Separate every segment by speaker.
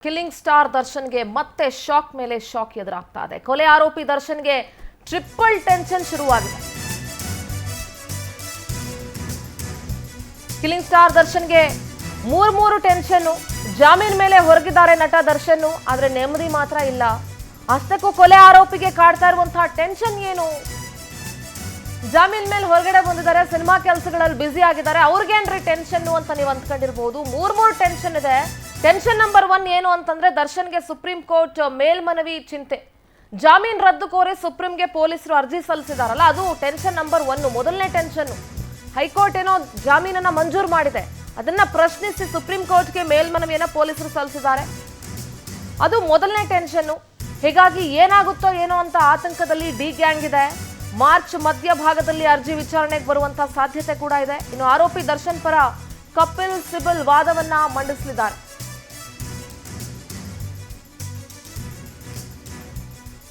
Speaker 1: Killing star ದರ್ಶನ್ಗೆ ಮತ್ತೆ shock ಮೇಲೆ ಶಾಕ್ ಎದುರಾಗ್ತಾ ಇದೆ. ಕೊಲೆ ಆರೋಪಿ ದರ್ಶನ್ಗೆ ಟ್ರಿಪಲ್ ಟೆನ್ಷನ್ ಶುರುವಾಗಿದೆ. ಕಿಲ್ಲಿಂಗ್ ಸ್ಟಾರ್ ದರ್ಶನ್ಗೆ ಮೂರು ಟೆನ್ಷನ್. ಜಾಮೀನ್ ಮೇಲೆ ಹೊರಗಿದ್ದಾರೆ ನಟ ದರ್ಶನ್, ಆದ್ರೆ ನೆಮ್ಮದಿ ಮಾತ್ರ ಇಲ್ಲ. ಅಷ್ಟಕ್ಕೂ ಕೊಲೆ ಆರೋಪಿಗೆ ಕಾಡ್ತಾ ಇರುವಂತಹ ಟೆನ್ಷನ್ ಏನು? ಜಾಮೀನ್ ಮೇಲೆ ಹೊರಗಡೆ ಬಂದಿದ್ದಾರೆ, ಸಿನಿಮಾ ಕೆಲಸಗಳಲ್ಲಿ ಬ್ಯುಸಿ ಆಗಿದ್ದಾರೆ, ಅವ್ರಿಗೇನ್ರಿ ಟೆನ್ಷನ್ ಅಂತ ನೀವು ಅಂದ್ಕೊಂಡಿರ್ಬೋದು. ಮೂರು ಟೆನ್ಷನ್ ಇದೆ. ಟೆನ್ಷನ್ ನಂಬರ್ 1 ಏನು ಅಂತಂದ್ರೆ ದರ್ಶನ್ಗೆ ಸುಪ್ರೀಂ ಕೋರ್ಟ್ ಮೇಲ್ಮನವಿ ಚಿಂತೆ. ಜಾಮೀನ್ ರದ್ದು ಕೋರಿ ಸುಪ್ರೀಂಗೆ ಪೊಲೀಸರು ಅರ್ಜಿ ಸಲ್ಲಿಸಿದಾರಲ್ಲ, ಅದು ಟೆನ್ಷನ್ ನಂಬರ್ 1. ಮೊದಲನೇ ಟೆನ್ಷನ್, ಹೈಕೋರ್ಟ್ ಏನೋ ಜಾಮೀನನ್ನ ಮಂಜೂರು ಮಾಡಿದೆ, ಅದನ್ನ ಪ್ರಶ್ನಿಸಿ ಸುಪ್ರೀಂ ಕೋರ್ಟ್ಗೆ ಮೇಲ್ಮನವಿಯನ್ನ ಪೊಲೀಸರು ಸಲ್ಲಿಸಿದ್ದಾರೆ. ಅದು ಮೊದಲನೇ ಟೆನ್ಷನ್. ಹೀಗಾಗಿ ಏನಾಗುತ್ತೋ ಏನೋ ಅಂತ ಆತಂಕದಲ್ಲಿ ಡಿ ಗ್ಯಾಂಗ್ ಇದೆ. ಮಾರ್ಚ್ ಮಧ್ಯಭಾಗದಲ್ಲಿ ಅರ್ಜಿ ವಿಚಾರಣೆಗೆ ಬರುವಂತಹ ಸಾಧ್ಯತೆ ಕೂಡ ಇದೆ. ಇನ್ನು ಆರೋಪಿ ದರ್ಶನ್ ಪರ ಕಪಿಲ್ ಸಿಬಲ್ ವಾದವನ್ನ ಮಂಡಿಸಲಿದ್ದಾರೆ.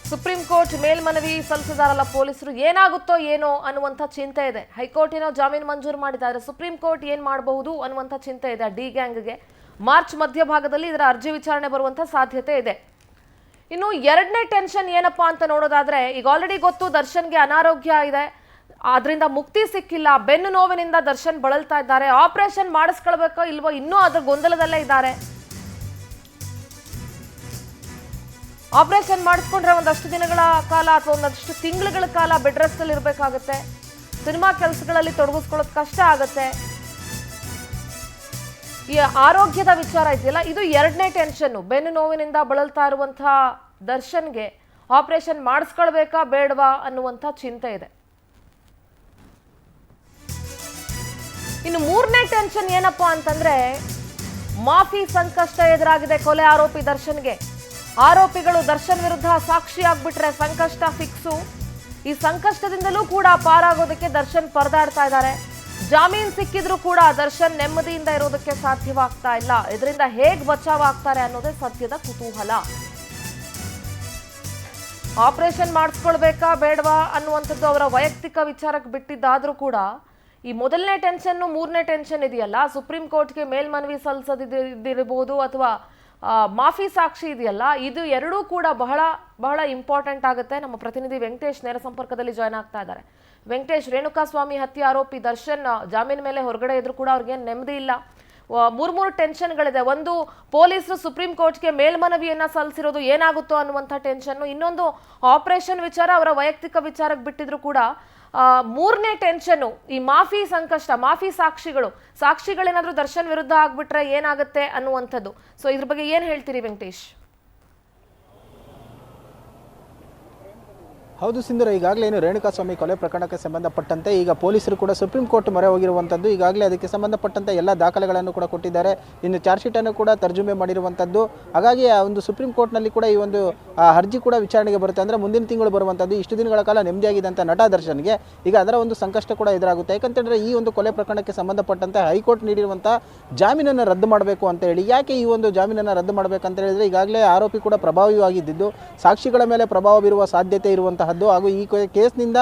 Speaker 1: ಸುಪ್ರೀಂ ಕೋರ್ಟ್ ಮೇಲ್ಮನವಿ ಸಲ್ಲಿಸಿದಾರಲ್ಲ ಪೊಲೀಸರು, ಏನಾಗುತ್ತೋ ಏನೋ ಅನ್ನುವಂಥ ಚಿಂತೆ ಇದೆ. ಹೈಕೋರ್ಟ್ ಏನೋ ಜಾಮೀನು ಮಂಜೂರು ಮಾಡಿದ್ದಾರೆ, ಸುಪ್ರೀಂ ಕೋರ್ಟ್ ಏನ್ ಮಾಡಬಹುದು ಅನ್ನುವಂಥ ಚಿಂತೆ ಇದೆ ಡಿ ಗ್ಯಾಂಗ್ಗೆ. ಮಾರ್ಚ್ ಮಧ್ಯಭಾಗದಲ್ಲಿ ಇದರ ಅರ್ಜಿ ವಿಚಾರಣೆ ಬರುವಂತ ಸಾಧ್ಯತೆ ಇದೆ. ಇನ್ನು ಎರಡನೇ ಟೆನ್ಷನ್ ಏನಪ್ಪಾ ಅಂತ ನೋಡೋದಾದ್ರೆ, ಈಗ ಆಲ್ರೆಡಿ ಗೊತ್ತು ದರ್ಶನ್ಗೆ ಅನಾರೋಗ್ಯ ಇದೆ, ಅದರಿಂದ ಮುಕ್ತಿ ಸಿಕ್ಕಿಲ್ಲ, ಬೆನ್ನು ನೋವಿನಿಂದ ದರ್ಶನ್ ಬಳಲ್ತಾ ಇದ್ದಾರೆ. ಆಪರೇಷನ್ ಮಾಡಿಸ್ಕೊಳ್ಬೇಕೋ ಇಲ್ವೋ ಇನ್ನೂ ಅದ್ರ ಗೊಂದಲದಲ್ಲೇ ಇದ್ದಾರೆ. ಆಪರೇಷನ್ ಮಾಡಿಸ್ಕೊಂಡ್ರೆ ಒಂದಷ್ಟು ದಿನಗಳ ಕಾಲ ಅಥವಾ ಒಂದಷ್ಟು ತಿಂಗಳುಗಳ ಕಾಲ ಬೆಡ್ ರೆಸ್ಟ್ ಅಲ್ಲಿ ಇರಬೇಕಾಗುತ್ತೆ. ಸಿನಿಮಾ ಕೆಲಸಗಳಲ್ಲಿ ತೊಡಗಿಸ್ಕೊಳ್ಳೋದು ಕಷ್ಟ ಆಗುತ್ತೆ. ಈ ಆರೋಗ್ಯದ ವಿಚಾರ ಇದೆಯಲ್ಲ, ಇದು ಎರಡನೇ ಟೆನ್ಷನ್. ಬೆನ್ನು ನೋವಿನಿಂದ ಬಳಲ್ತಾ ಇರುವಂತಹ ದರ್ಶನ್ಗೆ ಆಪರೇಷನ್ ಮಾಡಿಸ್ಕೊಳ್ಬೇಕಾ ಬೇಡವಾ ಅನ್ನುವಂಥ ಚಿಂತೆ ಇದೆ. ಇನ್ನು ಮೂರನೇ ಟೆನ್ಷನ್ ಏನಪ್ಪಾ ಅಂತಂದ್ರೆ, ಮಾಫಿ ಸಂಕಷ್ಟ ಎದುರಾಗಿದೆ ಕೊಲೆ ಆರೋಪಿ ದರ್ಶನ್ಗೆ. ಆರೋಪಿಗಳು ದರ್ಶನ್ ವಿರುದ್ಧ ಸಾಕ್ಷಿ ಆಗ್ಬಿಟ್ರೆ ಸಂಕಷ್ಟ ಫಿಕ್ಸು. ಈ ಸಂಕಷ್ಟದಿಂದಲೂ ಕೂಡ ಪಾರಾಗೋದಕ್ಕೆ ದರ್ಶನ್ ಪರದಾಡ್ತಾ ಇದ್ದಾರೆ. ಜಾಮೀನ್ ಸಿಕ್ಕಿದ್ರು ಕೂಡ ದರ್ಶನ್ ನೆಮ್ಮದಿಯಿಂದ ಇರೋದಕ್ಕೆ ಸಾಧ್ಯವಾಗ್ತಾ ಇಲ್ಲ. ಇದರಿಂದ ಹೇಗ್ ಬಚಾವ್ ಆಗ್ತಾರೆ ಅನ್ನೋದೇ ಸದ್ಯದ ಕುತೂಹಲ. ಆಪರೇಷನ್ ಮಾಡಿಸ್ಕೊಳ್ಬೇಕಾ ಬೇಡವಾ ಅನ್ನುವಂಥದ್ದು ಅವರ ವೈಯಕ್ತಿಕ ವಿಚಾರಕ್ಕೆ ಬಿಟ್ಟಿದ್ದಾದ್ರೂ ಕೂಡ ಈ ಮೊದಲನೇ ಟೆನ್ಷನ್, ಮೂರನೇ ಟೆನ್ಷನ್ ಇದೆಯಲ್ಲ, ಸುಪ್ರೀಂ ಕೋರ್ಟ್ಗೆ ಮೇಲ್ಮನವಿ ಸಲ್ಲಿಸದಿರಬಹುದು ಅಥವಾ ಮಾಫಿ ಸಾಕ್ಷಿ ಇದೆಯಲ್ಲ, ಇದು ಎರಡೂ ಕೂಡ ಬಹಳ ಇಂಪಾರ್ಟೆಂಟ್ ಆಗುತ್ತೆ. ನಮ್ಮ ಪ್ರತಿನಿಧಿ ವೆಂಕಟೇಶ್ ನೇರ ಸಂಪರ್ಕದಲ್ಲಿ ಜಾಯ್ನ್ ಆಗ್ತಾ ಇದ್ದಾರೆ. ವೆಂಕಟೇಶ್, ರೇಣುಕಾಸ್ವಾಮಿ ಹತ್ಯೆ ಆರೋಪಿ ದರ್ಶನ್ ಜಾಮೀನ್ ಮೇಲೆ ಹೊರಗಡೆ ಇದ್ರು ಕೂಡ ಅವ್ರಿಗೇನು ನೆಮ್ಮದಿ ಇಲ್ಲ. ಮೂರು ಟೆನ್ಷನ್ಗಳಿದೆ. ಒಂದು, ಪೊಲೀಸರು ಸುಪ್ರೀಂ ಕೋರ್ಟ್ಗೆ ಮೇಲ್ಮನವಿಯನ್ನ ಸಲ್ಲಿಸಿರೋದು ಏನಾಗುತ್ತೋ ಅನ್ನುವಂಥ ಟೆನ್ಷನ್. ಇನ್ನೊಂದು, ಆಪರೇಷನ್ ವಿಚಾರ ಅವರ ವೈಯಕ್ತಿಕ ವಿಚಾರಕ್ಕೆ ಬಿಟ್ಟಿದ್ರು ಕೂಡ ಮೂರನೇ ಟೆನ್ಷನ್ ಈ ಮಾಫಿ ಸಂಕಷ್ಟ, ಮಾಫಿ ಸಾಕ್ಷಿಗಳೇನಾದ್ರೂ ದರ್ಶನ್ ವಿರುದ್ಧ ಆಗ್ಬಿಟ್ರೆ ಏನಾಗುತ್ತೆ ಅನ್ನುವಂಥದ್ದು. ಸೊ ಇದ್ರ ಬಗ್ಗೆ ಏನ್ ಹೇಳ್ತೀರಿ ವೆಂಕಟೇಶ್?
Speaker 2: ಹೌದು ಸಿಂಧೂರ, ಈಗಾಗಲೇ ಏನು ರೇಣುಕಾಸ್ವಾಮಿ ಕೊಲೆ ಪ್ರಕರಣಕ್ಕೆ ಸಂಬಂಧಪಟ್ಟಂತೆ ಈಗ ಪೊಲೀಸರು ಕೂಡ ಸುಪ್ರೀಂ ಕೋರ್ಟ್ ಮೊರೆ ಹೋಗಿರುವಂಥದ್ದು. ಈಗಾಗಲೇ ಅದಕ್ಕೆ ಸಂಬಂಧಪಟ್ಟಂತೆ ಎಲ್ಲ ದಾಖಲೆಗಳನ್ನು ಕೂಡ ಕೊಟ್ಟಿದ್ದಾರೆ. ಇನ್ನು ಚಾರ್ಜ್ ಶೀಟನ್ನು ಕೂಡ ತರ್ಜುಮೆ ಮಾಡಿರುವಂಥದ್ದು. ಹಾಗಾಗಿ ಆ ಒಂದು ಸುಪ್ರೀಂ ಕೋರ್ಟ್ನಲ್ಲಿ ಕೂಡ ಈ ಒಂದು ಅರ್ಜಿ ಕೂಡ ವಿಚಾರಣೆಗೆ ಬರುತ್ತೆ. ಅಂದರೆ ಮುಂದಿನ ತಿಂಗಳು ಬರುವಂಥದ್ದು. ಇಷ್ಟು ದಿನಗಳ ಕಾಲ ನೆಮ್ಮದಿಯಾಗಿದ್ದಂಥ ನಟ ದರ್ಶನ್ಗೆ ಈಗ ಅದರ ಒಂದು ಸಂಕಷ್ಟ ಕೂಡ ಎದುರಾಗುತ್ತೆ. ಯಾಕಂತಂದರೆ ಈ ಒಂದು ಕೊಲೆ ಪ್ರಕರಣಕ್ಕೆ ಸಂಬಂಧಪಟ್ಟಂತೆ ಹೈಕೋರ್ಟ್ ನೀಡಿರುವಂಥ ಜಾಮೀನನ್ನು ರದ್ದು ಮಾಡಬೇಕು ಅಂತ ಹೇಳಿ. ಯಾಕೆ ಈ ಒಂದು ಜಾಮೀನನ್ನು ರದ್ದು ಮಾಡಬೇಕಂತ ಹೇಳಿದರೆ, ಈಗಾಗಲೇ ಆರೋಪಿ ಕೂಡ ಪ್ರಭಾವಿಯಾಗಿದ್ದು ಸಾಕ್ಷಿಗಳ ಮೇಲೆ ಪ್ರಭಾವ ಬೀರುವ ಸಾಧ್ಯತೆ ಇರುವಂತಹ ಹಾಗೂ ಈ ಕೇಸ್ನಿಂದ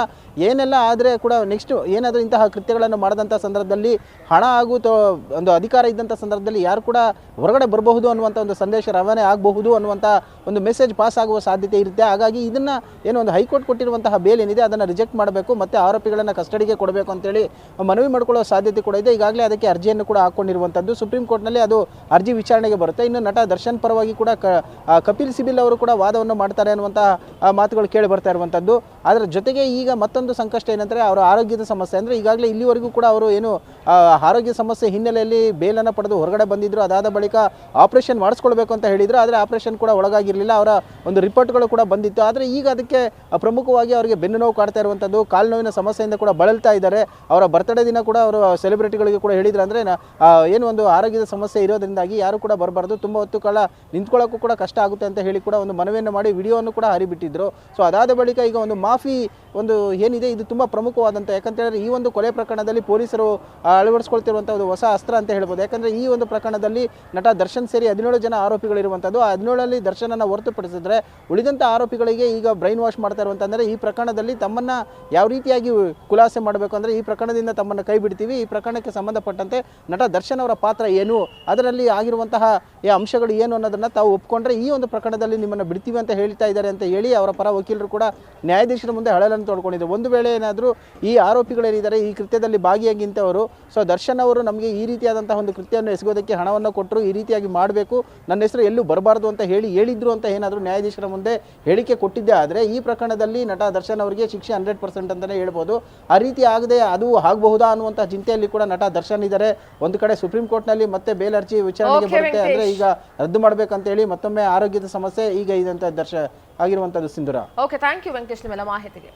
Speaker 2: ಏನೆಲ್ಲ ಆದರೆ ಕೂಡ ನೆಕ್ಸ್ಟ್ ಏನಾದರೂ ಇಂತಹ ಕೃತ್ಯಗಳನ್ನು ಮಾಡಿದಂಥ ಸಂದರ್ಭದಲ್ಲಿ ಹಣ ಹಾಗೂ ಒಂದು ಅಧಿಕಾರ ಇದ್ದಂಥ ಸಂದರ್ಭದಲ್ಲಿ ಯಾರು ಕೂಡ ಹೊರಗಡೆ ಬರಬಹುದು ಅನ್ನುವಂಥ ಒಂದು ಸಂದೇಶ ರವಾನೆ ಆಗಬಹುದು ಅನ್ನುವಂಥ ಒಂದು ಮೆಸೇಜ್ ಪಾಸ್ ಆಗುವ ಸಾಧ್ಯತೆ ಇರುತ್ತೆ. ಹಾಗಾಗಿ ಇದನ್ನು ಏನು ಒಂದು ಹೈಕೋರ್ಟ್ ಕೊಟ್ಟಿರುವಂತಹ ಬೇಲ್ ಏನಿದೆ ಅದನ್ನು ರಿಜೆಕ್ಟ್ ಮಾಡಬೇಕು, ಮತ್ತು ಆರೋಪಿಗಳನ್ನು ಕಸ್ಟಡಿಗೆ ಕೊಡಬೇಕು ಅಂತೇಳಿ ಮನವಿ ಮಾಡಿಕೊಳ್ಳೋ ಸಾಧ್ಯತೆ ಕೂಡ ಇದೆ. ಈಗಾಗಲೇ ಅದಕ್ಕೆ ಅರ್ಜಿಯನ್ನು ಕೂಡ ಹಾಕ್ಕೊಂಡಿರುವಂಥದ್ದು. ಸುಪ್ರೀಂ ಕೋರ್ಟ್ನಲ್ಲಿ ಅದು ಅರ್ಜಿ ವಿಚಾರಣೆಗೆ ಬರುತ್ತೆ. ಇನ್ನು ನಟ ದರ್ಶನ್ ಪರವಾಗಿ ಕೂಡ ಕಪಿಲ್ ಸಿಬಲ್ ಅವರು ಕೂಡ ವಾದವನ್ನು ಮಾಡ್ತಾರೆ ಅನ್ನುವಂತಹ ಮಾತುಗಳು ಕೇಳಿ ಬರ್ತಾ ಇರುವಂಥದ್ದು. ಅದರ ಜೊತೆಗೆ ಈಗ ಮತ್ತೊಂದು ಸಂಕಷ್ಟ ಏನಂದರೆ ಅವರ ಆರೋಗ್ಯದ ಸಮಸ್ಯೆ. ಅಂದರೆ ಈಗಾಗಲೇ ಇಲ್ಲಿವರೆಗೂ ಕೂಡ ಅವರು ಏನು ಆರೋಗ್ಯ ಸಮಸ್ಯೆ ಹಿನ್ನೆಲೆಯಲ್ಲಿ ಬೇಲನ್ನು ಪಡೆದು ಹೊರಗಡೆ ಬಂದಿದ್ದರು. ಅದಾದ ಬಳಿಕ ಆಪರೇಷನ್ ಮಾಡಿಸ್ಕೊಳ್ಬೇಕು ಅಂತ ಹೇಳಿದರು. ಆದರೆ ಆಪರೇಷನ್ ಕೂಡ ಒಳಗಾಗಿರಲಿಲ್ಲ. ಅವರ ಒಂದು ರಿಪೋರ್ಟ್ಗಳು ಕೂಡ ಬಂದಿತ್ತು. ಆದರೆ ಈಗ ಅದಕ್ಕೆ ಪ್ರಮುಖವಾಗಿ ಅವರಿಗೆ ಬೆನ್ನು ನೋವು ಕಾಡ್ತಾ ಇರುವಂಥದ್ದು, ಕಾಲು ನೋವಿನ ಸಮಸ್ಯೆಯಿಂದ ಕೂಡ ಬಳಲ್ತಾ ಇದ್ದಾರೆ. ಅವರ ಬರ್ತ್ಡೇ ದಿನ ಕೂಡ ಅವರು ಸೆಲೆಬ್ರಿಟಿಗಳಿಗೆ ಕೂಡ ಹೇಳಿದ್ರು, ಅಂದರೆ ಏನು ಒಂದು ಆರೋಗ್ಯದ ಸಮಸ್ಯೆ ಇರೋದ್ರಿಂದಾಗಿ ಯಾರು ಕೂಡ ಬರಬಾರ್ದು, ತುಂಬ ಹೊತ್ತು ಕಾಲ ನಿಂತ್ಕೊಳ್ಳೋಕ್ಕೂ ಕೂಡ ಕಷ್ಟ ಆಗುತ್ತೆ ಅಂತ ಹೇಳಿ ಕೂಡ ಒಂದು ಮನವಿಯನ್ನು ಮಾಡಿ ವಿಡಿಯೋವನ್ನು ಕೂಡ ಹರಿಬಿಟ್ಟಿದ್ರು. ಸೊ ಅದಾದ ಬಳಿಕ ಈಗ ಒಂದು ಮಾಫಿ ಒಂದು ಏನಿದೆ ಇದು ತುಂಬ ಪ್ರಮುಖವಾದಂಥ, ಯಾಕಂತ ಹೇಳಿದ್ರೆ ಈ ಒಂದು ಕೊಲೆ ಪ್ರಕರಣದಲ್ಲಿ ಪೊಲೀಸರು ಅಳವಡಿಸ್ಕೊಳ್ತಿರುವಂಥ ಒಂದು ಹೊಸ ಅಸ್ತ್ರ ಅಂತ ಹೇಳ್ಬೋದು. ಯಾಕಂದರೆ ಈ ಒಂದು ಪ್ರಕರಣದಲ್ಲಿ ನಟ ದರ್ಶನ್ ಸೇರಿ 17 ಜನ ಆರೋಪಿಗಳಿರುವಂಥದ್ದು. ಆ 17ರಲ್ಲಿ ದರ್ಶನನ್ನು ಹೊರತುಪಡಿಸಿದ್ರೆ ಉಳಿದಂಥ ಆರೋಪಿಗಳಿಗೆ ಈಗ ಬ್ರೈನ್ ವಾಶ್ ಮಾಡ್ತಾ ಇರುವಂತಂದರೆ ಈ ಪ್ರಕರಣದಲ್ಲಿ ತಮ್ಮನ್ನು ಯಾವ ರೀತಿಯಾಗಿ ಖುಲಾಸೆ ಮಾಡಬೇಕು ಅಂದರೆ ಈ ಪ್ರಕರಣದಿಂದ ತಮ್ಮನ್ನು ಕೈ ಬಿಡ್ತೀವಿ, ಈ ಪ್ರಕರಣಕ್ಕೆ ಸಂಬಂಧಪಟ್ಟಂತೆ ನಟ ದರ್ಶನ್ ಅವರ ಪಾತ್ರ ಏನು, ಅದರಲ್ಲಿ ಆಗಿರುವಂತಹ ಈ ಅಂಶಗಳು ಏನು ಅನ್ನೋದನ್ನು ತಾವು ಒಪ್ಕೊಂಡ್ರೆ ಈ ಒಂದು ಪ್ರಕರಣದಲ್ಲಿ ನಿಮ್ಮನ್ನು ಬಿಡ್ತೀವಿ ಅಂತ ಹೇಳ್ತಾ ಇದ್ದಾರೆ ಅಂತ ಹೇಳಿ ಅವರ ಪರ ವಕೀಲರು ಕೂಡ ನ್ಯಾಯಾಧೀಶರ ಮುಂದೆ ಹಳಲನ್ನು ತೊಡ್ಕೊಂಡಿದ್ದಾರೆ. ಒಂದು ವೇಳೆ ಏನಾದರೂ ಈ ಆರೋಪಿಗಳೇನಿದ್ದಾರೆ ಈ ಕೃತ್ಯದಲ್ಲಿ ಭಾಗಿಯಾಗಿಂತವರು, ಸೊ ದರ್ಶನ್ ಅವರು ನಮಗೆ ಈ ರೀತಿಯಾದಂತಹ ಒಂದು ಕೃತ್ಯವನ್ನು ಎಸಗೋದಕ್ಕೆ ಹಣವನ್ನು ಕೊಟ್ಟರು, ಈ ರೀತಿಯಾಗಿ ಮಾಡಬೇಕು, ನನ್ನ ಹೆಸರು ಎಲ್ಲೂ ಬರಬಾರ್ದು ಅಂತ ಹೇಳಿದ್ರು ಅಂತ ಏನಾದರೂ ನ್ಯಾಯಾಧೀಶರ ಮುಂದೆ ಹೇಳಿಕೆ ಕೊಟ್ಟಿದ್ದೆ ಆದರೆ ಈ ಪ್ರಕರಣದಲ್ಲಿ ನಟ ದರ್ಶನ್ ಅವರಿಗೆ ಶಿಕ್ಷೆ 100% ಅಂತಲೇ ಹೇಳ್ಬೋದು. ಆ ರೀತಿ ಆಗದೆ ಅದು ಆಗಬಹುದಾ ಅನ್ನುವಂಥ ಚಿಂತೆಯಲ್ಲಿ ಕೂಡ ನಟ ದರ್ಶನ್ ಇದ್ದಾರೆ. ಒಂದು ಕಡೆ ಸುಪ್ರೀಂ ಕೋರ್ಟ್ನಲ್ಲಿ ಮತ್ತೆ ಬೇಲ್ ಅರ್ಜಿ ವಿಚಾರಣೆಗೆ ಬರುತ್ತೆ ಅಂದರೆ ಈಗ ರದ್ದು ಮಾಡಬೇಕಂತ ಹೇಳಿ ಮತ್ತೊಮ್ಮೆ ಆರೋಗ್ಯದ ಸಮಸ್ಯೆ ಈಗ ಇದಂತ ಆಗಿರುವಂಥದ್ದು ಸಿಂಧೂರ.
Speaker 1: ಓಕೆ, ಥ್ಯಾಂಕ್ ಯು ವೆಂಕಟೇಶ್ ನಿಮ್ಮೆಲ್ಲ ಮಾಹಿತಿಗೆ.